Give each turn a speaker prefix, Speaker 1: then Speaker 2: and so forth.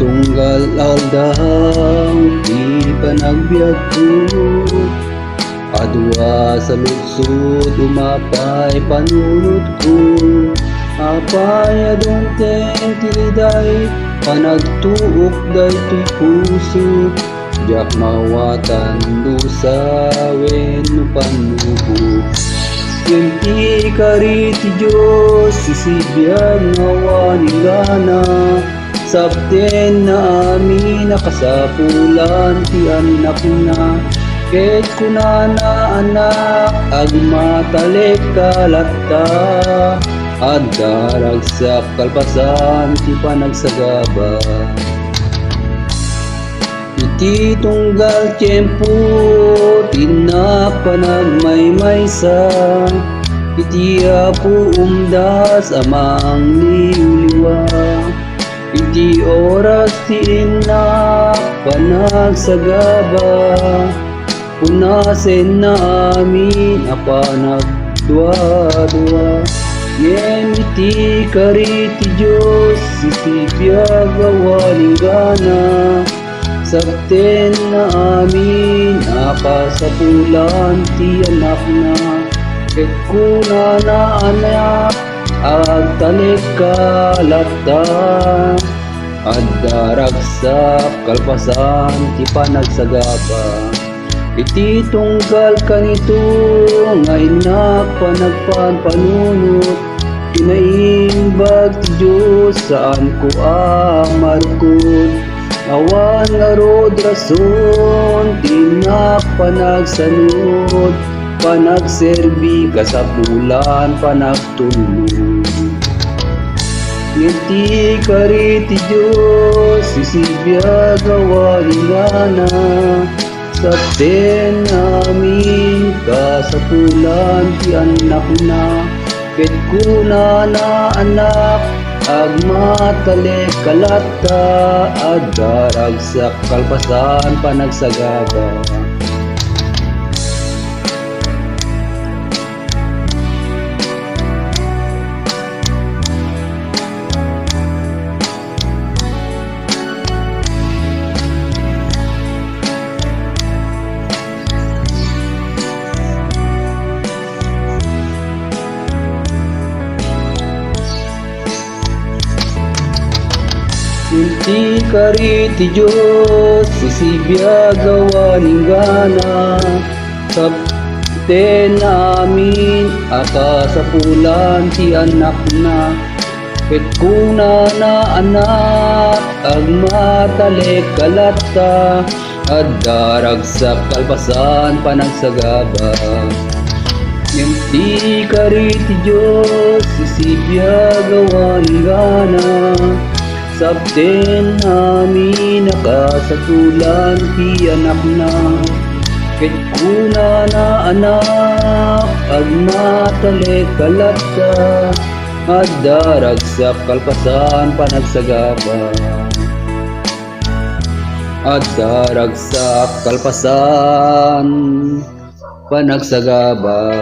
Speaker 1: tunggal aldahang di panagbiag ko. Adwa sa lutsod umapay panunod ko. Apay adong tiliday panagtuok daytoy puso. Diyak mawatan dusa wenno panubo. Yenti kariti Diyos sisibiyag ngawaning gana. Sabten na amin nakasapulan ti anak na. Ket kunana anak agmatalek kalata. Adaragsak kalpasan ti panagsagaba. Iti tunggal tiyempo tinak panagmaymaysa. Iti apo umdas amang liwliwa. Iti oras ti inak panagsagaba. Punasen na amin apanagdwa-dwa. Ngem iti kariti Diyos sisibiyag awaling gana. Sabten na amin akasapulan ti anak na. Ket kunana anak agtalek kalata. Adaragsak kalpasan ti panagsagaba. Iti tunggal kanito nga inak panagpanpanunot. Kinaimbag ti Diyos saan ko amarkod. Awan nga rod rason tinak panagsanod. Panagserbi kasapulan panagtulog. Ngiti kariti Diyos sisibiyag awaling gana. Sabten namin kasapulan ti anak na. Ket kunana anak agmatalek kalata. Adaragsak kalpasan panagsagaba. Inti kariti Diyos sisibiyag awaling gana. Sabten namin akasapulan ti anak na. Ket kunana anak agmatalek kalata. Adaragsak kalpasan panagsagaba. Inti kariti Diyos sisibiyag awaling gana. Sabten namin nakasatulan ti anak na. Ket kunana anak agmatalek kalata. Adaragsak kalpasan panagsagaba. Adaragsak kalpasan panagsagaba.